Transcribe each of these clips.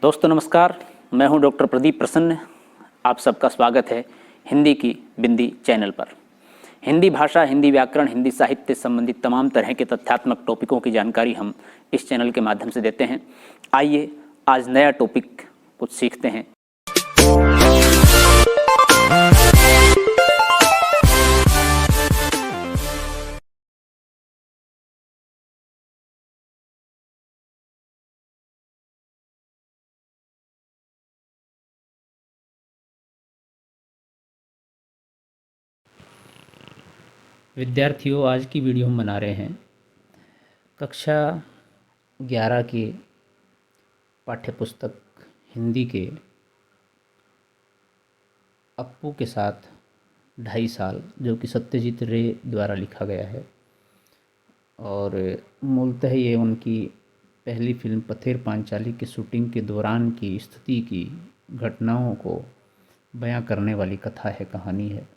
दोस्तों नमस्कार, मैं हूं डॉक्टर प्रदीप प्रसन्न। आप सबका स्वागत है हिंदी की बिंदी चैनल पर। हिंदी भाषा, हिंदी व्याकरण, हिंदी साहित्य संबंधित तमाम तरह के तथ्यात्मक टॉपिकों की जानकारी हम इस चैनल के माध्यम से देते हैं। आइए आज नया टॉपिक कुछ सीखते हैं। विद्यार्थियों, आज की वीडियो हम बना रहे हैं कक्षा 11 की पाठ्यपुस्तक हिंदी के अप्पू के साथ 2.5 साल, जो कि सत्यजीत रे द्वारा लिखा गया है। और मूलतः ये उनकी पहली फिल्म पथेर पांचाली की शूटिंग के दौरान की स्थिति की घटनाओं को बयां करने वाली कथा है, कहानी है।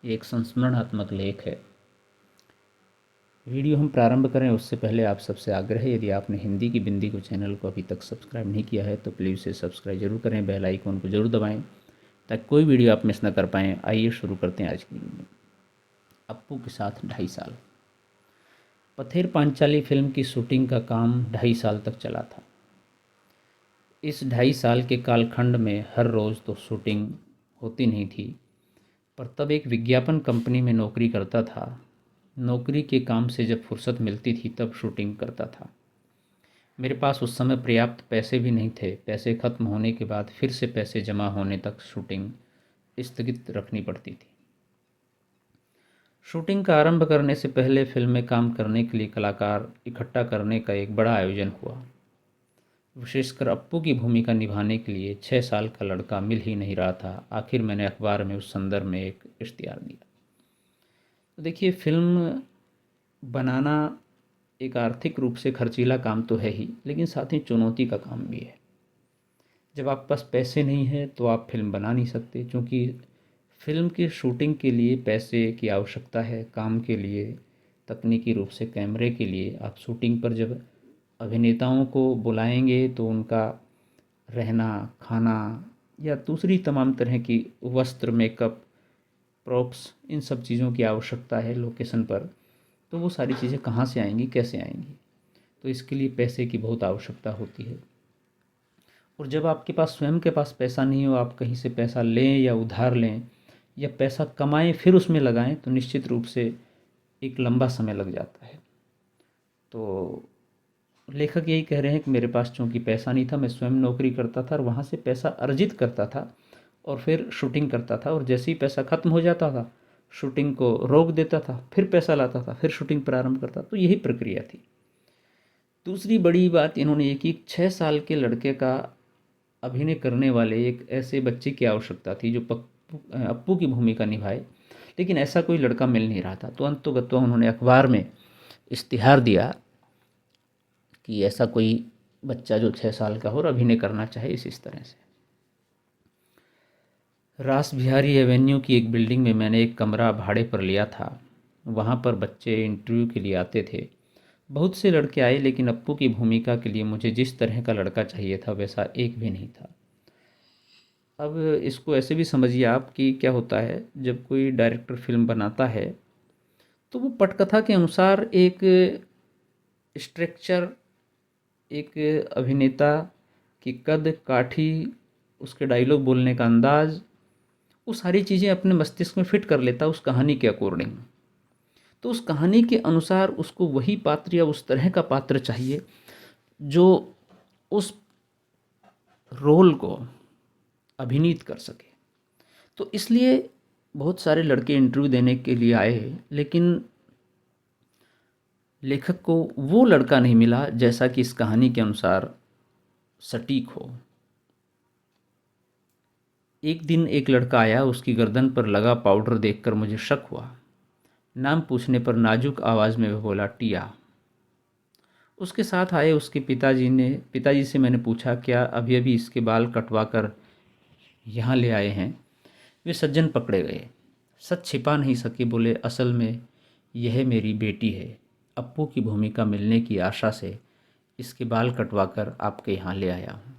ये एक संस्मरणात्मक लेख है। वीडियो हम प्रारंभ करें उससे पहले आप सबसे आग्रह है, यदि आपने हिंदी की बिंदी को चैनल को अभी तक सब्सक्राइब नहीं किया है तो प्लीज़ इसे सब्सक्राइब जरूर करें, बेल आइकन को जरूर दबाएं ताकि कोई वीडियो आप मिस न कर पाएँ। आइए शुरू करते हैं आज की वीडियो। अप्पू के साथ 2.5 साल। पथेर पांचाली फिल्म की शूटिंग का काम 2.5 साल तक चला था। इस 2.5 साल के कालखंड में हर रोज़ तो शूटिंग होती नहीं थी, पर तब एक विज्ञापन कंपनी में नौकरी करता था। नौकरी के काम से जब फुर्सत मिलती थी तब शूटिंग करता था। मेरे पास उस समय पर्याप्त पैसे भी नहीं थे। पैसे खत्म होने के बाद फिर से पैसे जमा होने तक शूटिंग स्थगित रखनी पड़ती थी। शूटिंग का आरंभ करने से पहले फिल्म में काम करने के लिए कलाकार इकट्ठा करने का एक बड़ा आयोजन हुआ। विशेषकर अप्पू की भूमिका निभाने के लिए 6 साल का लड़का मिल ही नहीं रहा था। आखिर मैंने अखबार में उस संदर्भ में एक इश्तिहार दिया। तो देखिए, फिल्म बनाना एक आर्थिक रूप से खर्चीला काम तो है ही, लेकिन साथ ही चुनौती का काम भी है। जब आपके पास पैसे नहीं है तो आप फिल्म बना नहीं सकते, क्योंकि फिल्म की शूटिंग के लिए पैसे की आवश्यकता है। काम के लिए, तकनीकी रूप से कैमरे के लिए आप शूटिंग पर जब अभिनेताओं को बुलाएंगे तो उनका रहना, खाना या दूसरी तमाम तरह की वस्त्र, मेकअप, प्रॉप्स, इन सब चीज़ों की आवश्यकता है लोकेशन पर। तो वो सारी चीज़ें कहाँ से आएंगी, कैसे आएंगी? तो इसके लिए पैसे की बहुत आवश्यकता होती है। और जब आपके पास स्वयं के पास पैसा नहीं हो, आप कहीं से पैसा लें या उधार लें या पैसा कमाएं फिर उसमें लगाएं, तो निश्चित रूप से एक लंबा समय लग जाता है। तो लेखक यही कह रहे हैं कि मेरे पास चूँकि पैसा नहीं था, मैं स्वयं नौकरी करता था और वहाँ से पैसा अर्जित करता था और फिर शूटिंग करता था। और जैसे ही पैसा ख़त्म हो जाता था, शूटिंग को रोक देता था, फिर पैसा लाता था, फिर शूटिंग प्रारंभ करता। तो यही प्रक्रिया थी। दूसरी बड़ी बात इन्होंने ये कि 6 साल के लड़के का अभिनय करने वाले एक ऐसे बच्चे की आवश्यकता थी जो अप्पू की भूमिका निभाए, लेकिन ऐसा कोई लड़का मिल नहीं रहा था। तो अंततोगत्वा उन्होंने अखबार में इश्तिहार दिया कि ऐसा कोई बच्चा जो 6 साल का हो और अभिनय करना चाहे इस तरह से। रास बिहारी एवेन्यू की एक बिल्डिंग में मैंने एक कमरा भाड़े पर लिया था। वहाँ पर बच्चे इंटरव्यू के लिए आते थे। बहुत से लड़के आए, लेकिन अप्पू की भूमिका के लिए मुझे जिस तरह का लड़का चाहिए था वैसा एक भी नहीं था। अब इसको ऐसे भी समझिए आप कि क्या होता है, जब कोई डायरेक्टर फिल्म बनाता है तो वो पटकथा के अनुसार एक स्ट्रक्चर, एक अभिनेता की कद काठी, उसके डायलॉग बोलने का अंदाज़, वो सारी चीज़ें अपने मस्तिष्क में फिट कर लेता है उस कहानी के अकॉर्डिंग। तो उस कहानी के अनुसार उसको वही पात्र या उस तरह का पात्र चाहिए जो उस रोल को अभिनीत कर सके। तो इसलिए बहुत सारे लड़के इंटरव्यू देने के लिए आए, लेकिन लेखक को वो लड़का नहीं मिला जैसा कि इस कहानी के अनुसार सटीक हो। एक दिन एक लड़का आया, उसकी गर्दन पर लगा पाउडर देखकर मुझे शक हुआ। नाम पूछने पर नाजुक आवाज़ में वह बोला, टिया। उसके साथ आए उसके पिताजी से मैंने पूछा, क्या अभी अभी इसके बाल कटवा कर यहाँ ले आए हैं? वे सज्जन पकड़े गए। सच छिपा नहीं सके, बोले, असल में यह मेरी बेटी है। अप्पू की भूमिका मिलने की आशा से इसके बाल कटवा कर आपके यहाँ ले आया हूँ।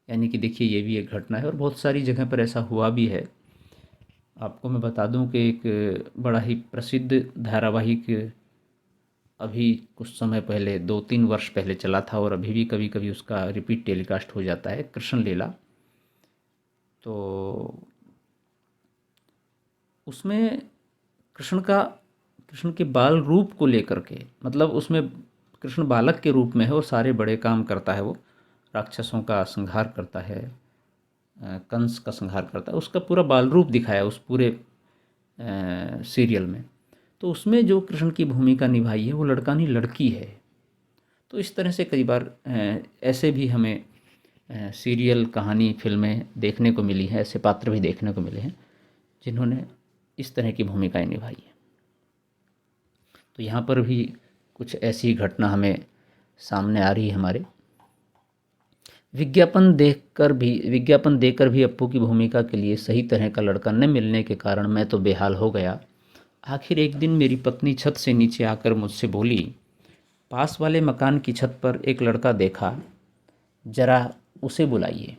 यानी कि देखिए ये भी एक घटना है और बहुत सारी जगह पर ऐसा हुआ भी है। आपको मैं बता दूं कि एक बड़ा ही प्रसिद्ध धारावाहिक अभी कुछ समय पहले 2-3 वर्ष पहले चला था और अभी भी कभी कभी उसका रिपीट टेलीकास्ट हो जाता है, कृष्ण लीला। तो उसमें कृष्ण के बाल रूप को लेकर के, मतलब उसमें कृष्ण बालक के रूप में है और सारे बड़े काम करता है। वो राक्षसों का संहार करता है, कंस का संहार करता है। उसका पूरा बाल रूप दिखाया उस पूरे सीरियल में। तो उसमें जो कृष्ण की भूमिका निभाई है वो लड़का नहीं लड़की है। तो इस तरह से कई बार ऐसे भी हमें सीरियल, कहानी, फिल्में देखने को मिली हैं, ऐसे पात्र भी देखने को मिले हैं जिन्होंने इस तरह की भूमिकाएं निभाई हैं। तो यहाँ पर भी कुछ ऐसी घटना हमें सामने आ रही है हमारे। विज्ञापन देकर भी अप्पू की भूमिका के लिए सही तरह का लड़का न मिलने के कारण मैं तो बेहाल हो गया। आखिर एक दिन मेरी पत्नी छत से नीचे आकर मुझसे बोली, पास वाले मकान की छत पर एक लड़का देखा, जरा उसे बुलाइए।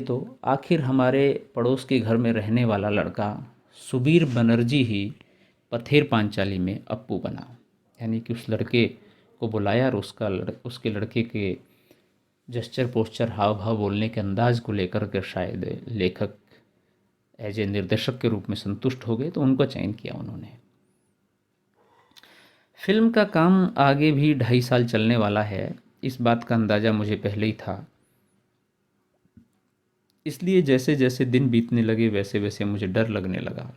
तो आखिर हमारे पड़ोस के घर में रहने वाला लड़का सुबीर बनर्जी ही पथेर पांचाली में अप्पू बना। यानी कि उस लड़के को बुलाया और उसके लड़के के जेस्चर, पोस्चर, हाव भाव, बोलने के अंदाज को लेकर के शायद लेखक एज ए निर्देशक के रूप में संतुष्ट हो गए, तो उनका चयन किया उन्होंने। फिल्म का काम आगे भी 2.5 साल चलने वाला है, इस बात का अंदाज़ा मुझे पहले ही था। इसलिए जैसे जैसे दिन बीतने लगे वैसे वैसे मुझे डर लगने लगा।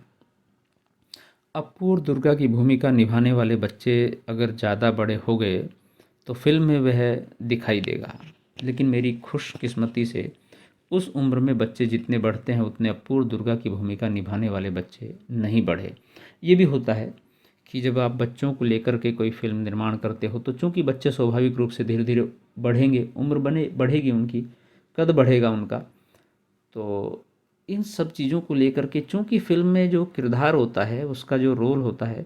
अप्पू और दुर्गा की भूमिका निभाने वाले बच्चे अगर ज़्यादा बड़े हो गए तो फिल्म में वह दिखाई देगा, लेकिन मेरी खुशकिस्मती से उस उम्र में बच्चे जितने बढ़ते हैं उतने अप्पू और दुर्गा की भूमिका निभाने वाले बच्चे नहीं बढ़े। ये भी होता है कि जब आप बच्चों को लेकर के कोई फिल्म निर्माण करते हो तो चूंकि बच्चे स्वाभाविक रूप से धीरे धीरे बढ़ेंगे, उम्र बढ़ेगी उनकी, कद बढ़ेगा उनका। तो इन सब चीज़ों को लेकर के, चूंकि फिल्म में जो किरदार होता है, उसका जो रोल होता है,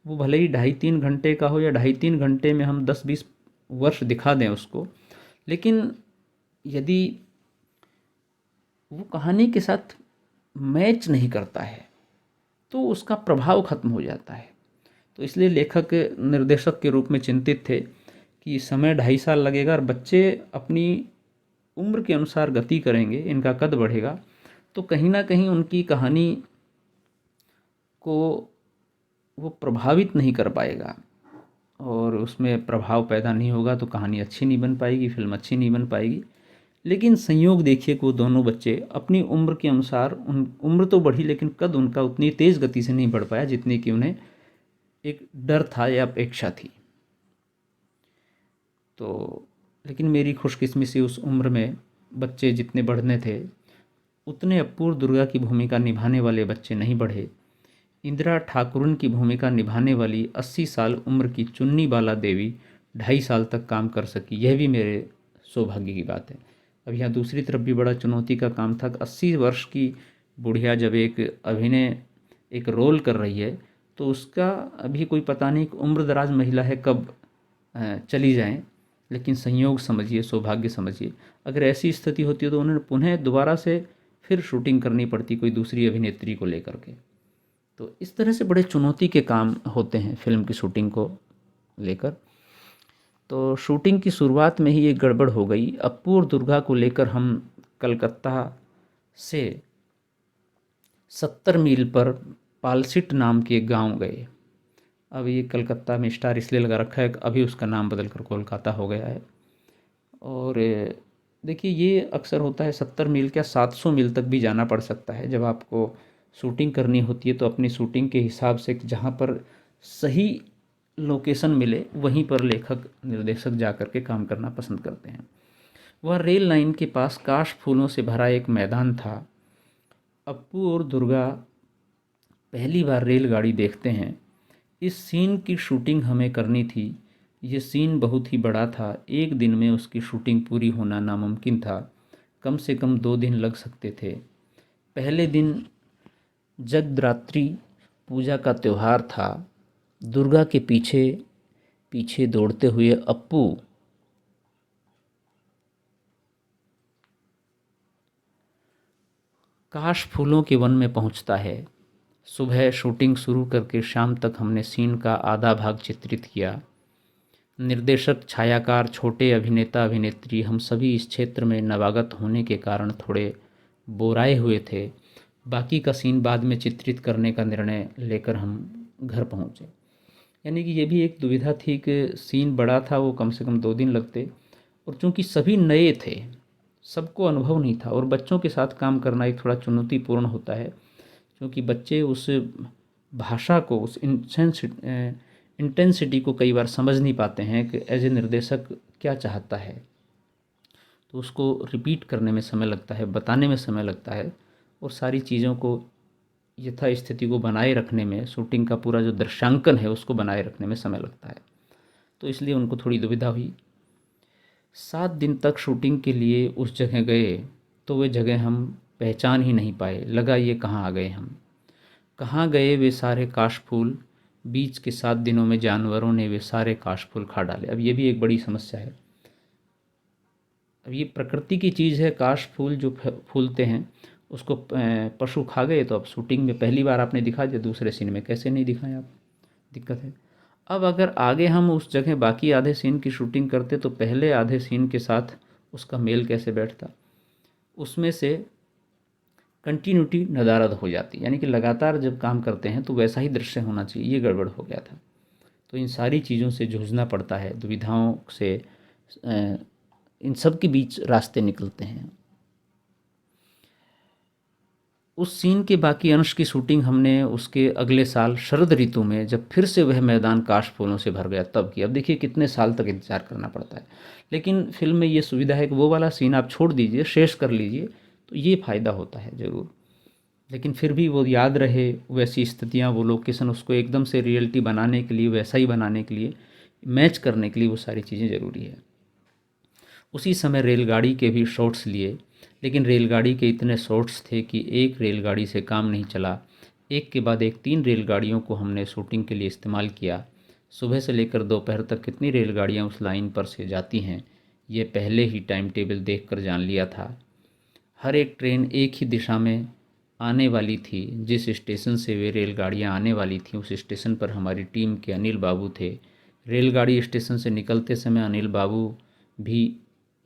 वो भले ही 2.5-3 घंटे का हो या 2.5-3 घंटे में हम 10-20 वर्ष दिखा दें उसको, लेकिन यदि वो कहानी के साथ मैच नहीं करता है तो उसका प्रभाव खत्म हो जाता है। तो इसलिए लेखक निर्देशक के रूप में चिंतित थे कि समय 2.5 साल लगेगा और बच्चे अपनी उम्र के अनुसार गति करेंगे, इनका कद बढ़ेगा, तो कहीं ना कहीं उनकी कहानी को वो प्रभावित नहीं कर पाएगा और उसमें प्रभाव पैदा नहीं होगा, तो कहानी अच्छी नहीं बन पाएगी, फिल्म अच्छी नहीं बन पाएगी। लेकिन संयोग देखिए कि वो दोनों बच्चे अपनी उम्र के अनुसार, उम्र तो बढ़ी लेकिन कद उनका उतनी तेज़ गति से नहीं बढ़ पाया जितनी कि उन्हें एक डर था या अपेक्षा थी। तो लेकिन मेरी खुशकिस्मती से उस उम्र में बच्चे जितने बढ़ने थे उतने अप्पू और दुर्गा की भूमिका निभाने वाले बच्चे नहीं बढ़े। इंदिरा ठाकुरन की भूमिका निभाने वाली 80 साल उम्र की चुन्नी बाला देवी 2.5 साल तक काम कर सकी, यह भी मेरे सौभाग्य की बात है। अब यहाँ दूसरी तरफ भी बड़ा चुनौती का काम था। 80 वर्ष की बुढ़िया जब एक रोल कर रही है तो उसका अभी कोई पता नहीं कि उम्र दराज महिला है कब चली जाएं। लेकिन संयोग समझिए, सौभाग्य समझिए, अगर ऐसी स्थिति होती है तो उन्हें पुनः दोबारा से फिर शूटिंग करनी पड़ती कोई दूसरी अभिनेत्री को लेकर के। तो इस तरह से बड़े चुनौती के काम होते हैं फिल्म की शूटिंग को लेकर। तो शूटिंग की शुरुआत में ही एक गड़बड़ हो गई। अप्पू और दुर्गा को लेकर हम कलकत्ता से 70 मील पर पालसिट नाम के गांव गए। अब ये कलकत्ता में स्टार इसलिए लगा रखा है, अभी उसका नाम बदलकर कोलकाता हो गया है। और देखिए ये अक्सर होता है, 70 मील क्या 700 मील तक भी जाना पड़ सकता है। जब आपको शूटिंग करनी होती है तो अपनी शूटिंग के हिसाब से जहाँ पर सही लोकेशन मिले वहीं पर लेखक निर्देशक जा कर के काम करना पसंद करते हैं। वह रेल लाइन के पास काश फूलों से भरा एक मैदान था। अप्पू और दुर्गा पहली बार रेलगाड़ी देखते हैं। इस सीन की शूटिंग हमें करनी थी। ये सीन बहुत ही बड़ा था, एक दिन में उसकी शूटिंग पूरी होना नामुमकिन था, कम से कम 2 दिन लग सकते थे। पहले दिन जगद्धात्री पूजा का त्यौहार था। दुर्गा के पीछे पीछे दौड़ते हुए अप्पू काश फूलों के वन में पहुंचता है। सुबह शूटिंग शुरू करके शाम तक हमने सीन का आधा भाग चित्रित किया। निर्देशक, छायाकार, छोटे अभिनेता अभिनेत्री, हम सभी इस क्षेत्र में नवागत होने के कारण थोड़े बोराए हुए थे। बाकी का सीन बाद में चित्रित करने का निर्णय लेकर हम घर पहुँचे। यानी कि ये भी एक दुविधा थी कि सीन बड़ा था, वो कम से कम 2 दिन लगते, और चूँकि सभी नए थे, सबको अनुभव नहीं था, और बच्चों के साथ काम करना एक थोड़ा चुनौतीपूर्ण होता है, क्योंकि बच्चे उस भाषा को, उस इंटेंसिटी को कई बार समझ नहीं पाते हैं कि एज ए निर्देशक क्या चाहता है। तो उसको रिपीट करने में समय लगता है, बताने में समय लगता है, और सारी चीज़ों को यथा स्थिति को बनाए रखने में, शूटिंग का पूरा जो दृश्यांकन है उसको बनाए रखने में समय लगता है। तो इसलिए उनको थोड़ी दुविधा हुई। 7 दिन तक शूटिंग के लिए उस जगह गए तो वे जगह हम पहचान ही नहीं पाए। लगा ये कहाँ आ गए हम, कहाँ गए वे सारे काशफूल। बीच के 7 दिनों में जानवरों ने वे सारे काशफूल खा डाले। अब ये भी एक बड़ी समस्या है। अब ये प्रकृति की चीज़ है, काशफूल जो फूलते हैं उसको पशु खा गए, तो अब शूटिंग में पहली बार आपने दिखा दिया, दूसरे सीन में कैसे नहीं दिखाएं आप, दिक्कत है। अब अगर आगे हम उस जगह बाकी आधे सीन की शूटिंग करते तो पहले आधे सीन के साथ उसका मेल कैसे बैठता, उसमें से कंटिन्यूटी नदारद हो जाती। यानी कि लगातार जब काम करते हैं तो वैसा ही दृश्य होना चाहिए, ये गड़बड़ हो गया था। तो इन सारी चीज़ों से जूझना पड़ता है, दुविधाओं से इन सब के बीच रास्ते निकलते हैं। उस सीन के बाकी अंश की शूटिंग हमने उसके अगले साल शरद ऋतु में, जब फिर से वह मैदान काश फूलों से भर गया, तब की। अब देखिए कितने साल तक इंतजार करना पड़ता है, लेकिन फिल्म में ये सुविधा है कि वो वाला सीन आप छोड़ दीजिए, शेष कर लीजिए, तो ये फ़ायदा होता है ज़रूर। लेकिन फिर भी वो याद रहे, वैसी स्थितियाँ, वो लोकेशन, उसको एकदम से रियलिटी बनाने के लिए, वैसा ही बनाने के लिए, मैच करने के लिए वो सारी चीज़ें ज़रूरी है। उसी समय रेलगाड़ी के भी शॉट्स लिए, लेकिन रेलगाड़ी के इतने शॉट्स थे कि एक रेलगाड़ी से काम नहीं चला। एक के बाद एक 3 रेलगाड़ियों को हमने शूटिंग के लिए इस्तेमाल किया। सुबह से लेकर दोपहर तक कितनी रेलगाड़ियाँ उस लाइन पर से जाती हैं, ये पहले ही टाइम टेबल देखकर जान लिया था। हर एक ट्रेन एक ही दिशा में आने वाली थी। जिस स्टेशन से वे रेलगाड़ियाँ आने वाली थीं, उस स्टेशन पर हमारी टीम के अनिल बाबू थे। रेलगाड़ी स्टेशन से निकलते समय अनिल बाबू भी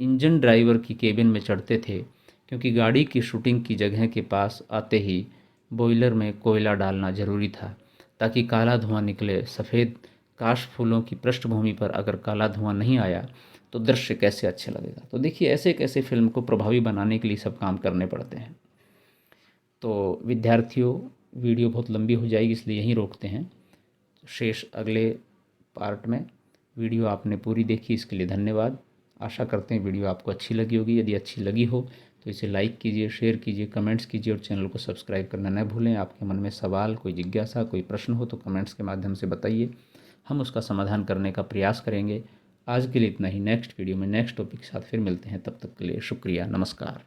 इंजन ड्राइवर की केबिन में चढ़ते थे, क्योंकि गाड़ी की शूटिंग की जगह के पास आते ही बॉयलर में कोयला डालना ज़रूरी था, ताकि काला धुआं निकले। सफ़ेद काश फूलों की पृष्ठभूमि पर अगर काला धुआं नहीं आया तो दृश्य कैसे अच्छे लगेगा। तो देखिए ऐसे कैसे फिल्म को प्रभावी बनाने के लिए सब काम करने पड़ते हैं। तो विद्यार्थियों, वीडियो बहुत लंबी हो जाएगी, इसलिए यहीं रोकते हैं। शेष अगले पार्ट में। वीडियो आपने पूरी देखी, इसके लिए धन्यवाद। आशा करते हैं वीडियो आपको अच्छी लगी होगी। यदि अच्छी लगी हो तो इसे लाइक कीजिए, शेयर कीजिए, कमेंट्स कीजिए, और चैनल को सब्सक्राइब करना न भूलें। आपके मन में सवाल, कोई जिज्ञासा, कोई प्रश्न हो तो कमेंट्स के माध्यम से बताइए, हम उसका समाधान करने का प्रयास करेंगे। आज के लिए इतना ही। नेक्स्ट वीडियो में नेक्स्ट टॉपिक के साथ फिर मिलते हैं। तब तक के लिए शुक्रिया, नमस्कार।